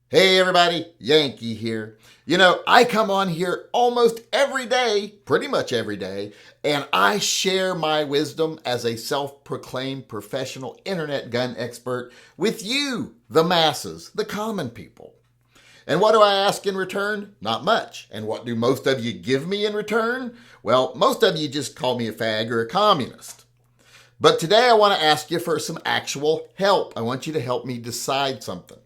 Hey everybody, Yankee here. I come on here almost every day, pretty much every day, and I share my wisdom as a self-proclaimed professional internet gun expert with you, the masses, the common people. And what do I ask in return? Not much. And what do most of you give me in return? Well, most of you just call me a fag or a communist. But today I want to ask you for some actual help. I want you to help me decide something.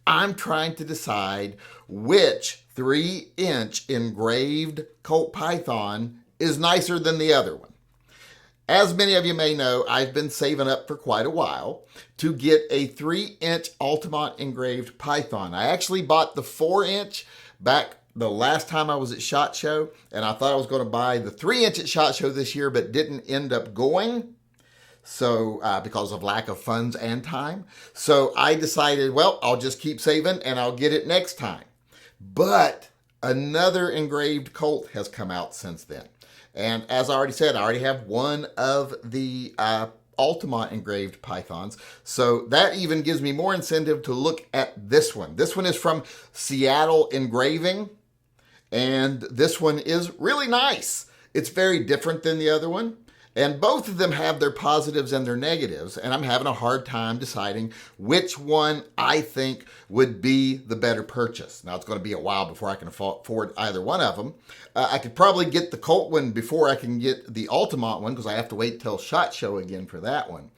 I'm trying to decide which 3-inch engraved Colt Python is nicer than the other one. As many of you may know, I've been saving up for quite a while to get a 3-inch Altamont engraved Python. I actually bought the 4-inch back the last time I was at SHOT Show, and I thought I was going to buy the 3-inch at SHOT Show this year, but didn't end up going. So because of lack of funds and time. So I decided, well, I'll just keep saving and I'll get it next time. But another engraved Colt has come out since then. And as I already said, I already have one of the Altamont engraved Pythons. So that even gives me more incentive to look at this one. This one is from Seattle Engraving. And this one is really nice. It's very different than the other one. And both of them have their positives and their negatives, and I'm having a hard time deciding which one I think would be the better purchase. Now, it's going to be a while before I can afford either one of them. I could probably get the Colt one before I can get the Altamont one, because I have to wait till SHOT Show again for that one.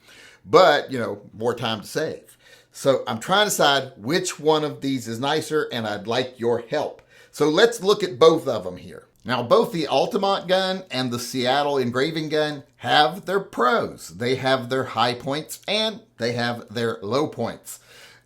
But, more time to save. So I'm trying to decide which one of these is nicer, and I'd like your help. So let's look at both of them here. Now, both the Altamont gun and the Seattle Engraving gun have their pros. They have their high points and they have their low points.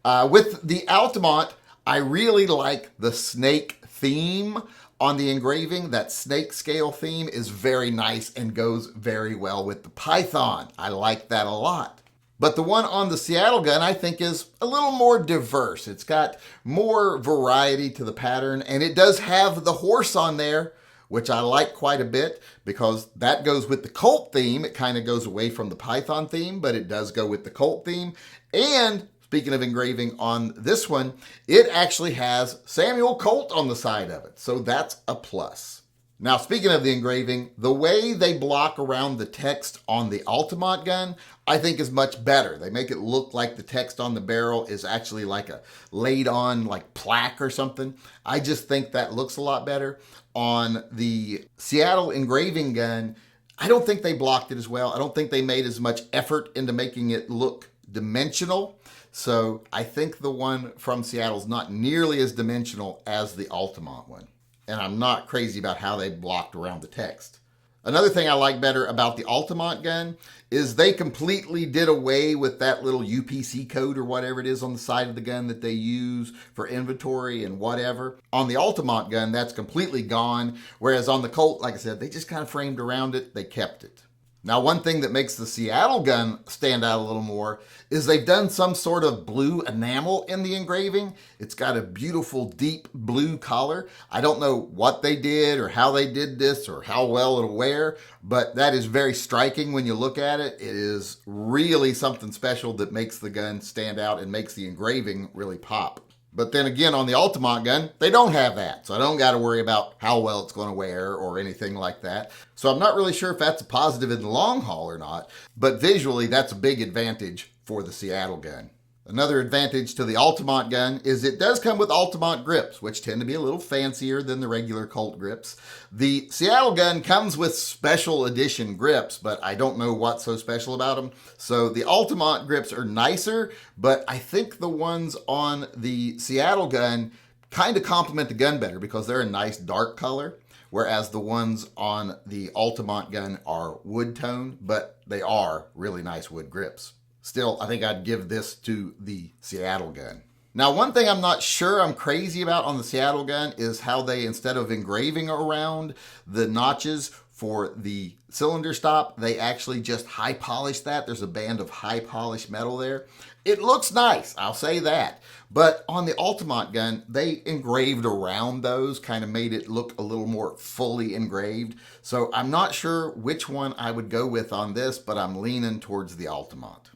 With the Altamont, I really like the snake theme on the engraving. That snake scale theme is very nice and goes very well with the Python. I like that a lot. But the one on the Seattle gun, I think, is a little more diverse. It's got more variety to the pattern, and it does have the horse on there, which I like quite a bit because that goes with the Colt theme. It kind of goes away from the Python theme, but it does go with the Colt theme. And speaking of engraving on this one, it actually has Samuel Colt on the side of it. So that's a plus. Now, speaking of the engraving, the way they block around the text on the Altamont gun, I think is much better. They make it look like the text on the barrel is actually like a laid on like plaque or something. I just think that looks a lot better. On the Seattle Engraving gun, I don't think they blocked it as well. I don't think they made as much effort into making it look dimensional. So I think the one from Seattle is not nearly as dimensional as the Altamont one. And I'm not crazy about how they blocked around the text. Another thing I like better about the Altamont gun is they completely did away with that little UPC code or whatever it is on the side of the gun that they use for inventory and whatever. On the Altamont gun, that's completely gone. Whereas on the Colt, like I said, they just kind of framed around it. They kept it. Now, one thing that makes the Seattle gun stand out a little more is they've done some sort of blue enamel in the engraving. It's got a beautiful deep blue collar. I don't know what they did or how they did this or how well it'll wear, but that is very striking when you look at it. It is really something special that makes the gun stand out and makes the engraving really pop. But then again, on the Altamont gun, they don't have that. So I don't got to worry about how well it's going to wear or anything like that. So I'm not really sure if that's a positive in the long haul or not. But visually, that's a big advantage for the Seattle gun. Another advantage to the Altamont gun is it does come with Altamont grips, which tend to be a little fancier than the regular Colt grips. The Seattle gun comes with special edition grips, but I don't know what's so special about them. So the Altamont grips are nicer, but I think the ones on the Seattle gun kind of complement the gun better because they're a nice dark color, whereas the ones on the Altamont gun are wood tone, but they are really nice wood grips. Still, I think I'd give this to the Seattle gun. Now, one thing I'm not sure I'm crazy about on the Seattle gun is how they, instead of engraving around the notches for the cylinder stop, they actually just high polish that. There's a band of high polished metal there. It looks nice, I'll say that. But on the Altamont gun, they engraved around those, kind of made it look a little more fully engraved. So I'm not sure which one I would go with on this, but I'm leaning towards the Altamont.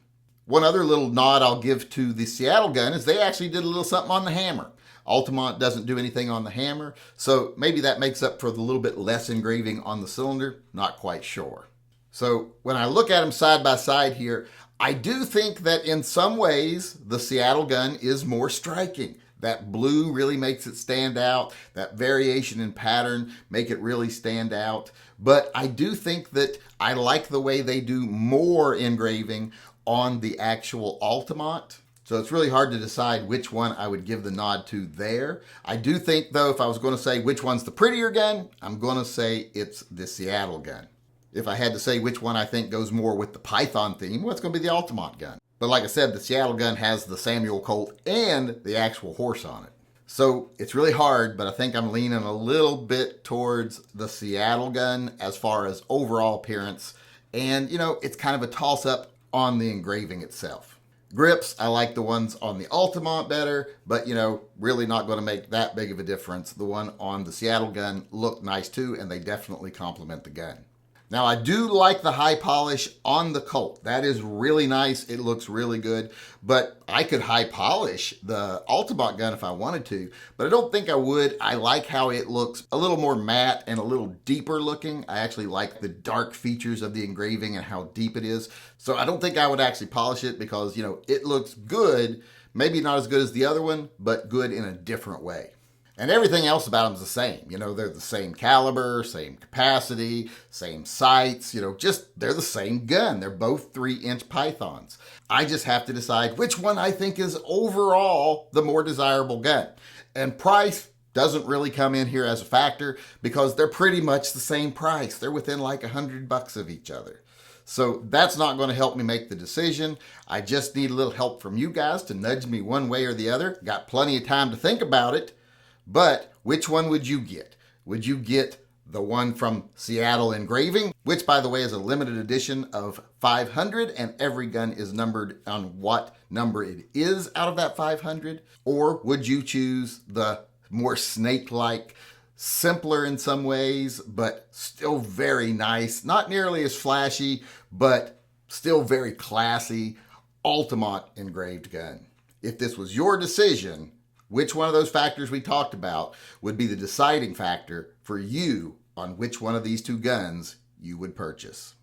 One other little nod I'll give to the Seattle gun is they actually did a little something on the hammer. Altamont doesn't do anything on the hammer, so maybe that makes up for the little bit less engraving on the cylinder. Not quite sure. So when I look at them side by side here, I do think that in some ways the Seattle gun is more striking. That blue really makes it stand out. That variation in pattern make it really stand out. But I do think that I like the way they do more engraving on the actual Altamont. So it's really hard to decide which one I would give the nod to there. I do think, though, if I was going to say which one's the prettier gun, I'm going to say it's the Seattle gun. If I had to say which one I think goes more with the Python theme, well, it's going to be the Altamont gun. But like I said, the Seattle gun has the Samuel Colt and the actual horse on it. So it's really hard, but I think I'm leaning a little bit towards the Seattle gun as far as overall appearance. And, you know, it's kind of a toss-up on the engraving itself. Grips, I like the ones on the Altamont better, but, you know, really not going to make that big of a difference. The one on the Seattle gun look nice too, and they definitely complement the gun. Now, I do like the high polish on the Colt. That is really nice. It looks really good. But I could high polish the Altamont gun if I wanted to, but I don't think I would. I like how it looks a little more matte and a little deeper looking. I actually like the dark features of the engraving and how deep it is. So I don't think I would actually polish it because, you know, it looks good. Maybe not as good as the other one, but good in a different way. And everything else about them is the same. You know, they're the same caliber, same capacity, same sights, you know, just they're the same gun. They're both 3-inch Pythons. I just have to decide which one I think is overall the more desirable gun. And price doesn't really come in here as a factor because they're pretty much the same price. They're within like $100 of each other. So that's not going to help me make the decision. I just need a little help from you guys to nudge me one way or the other. Got plenty of time to think about it. But which one would you get? Would you get the one from Seattle Engraving, which, by the way, is a limited edition of 500, and every gun is numbered on what number it is out of that 500? Or would you choose the more snake-like, simpler in some ways, but still very nice, not nearly as flashy, but still very classy, Altamont engraved gun? If this was your decision, which one of those factors we talked about would be the deciding factor for you on which one of these two guns you would purchase?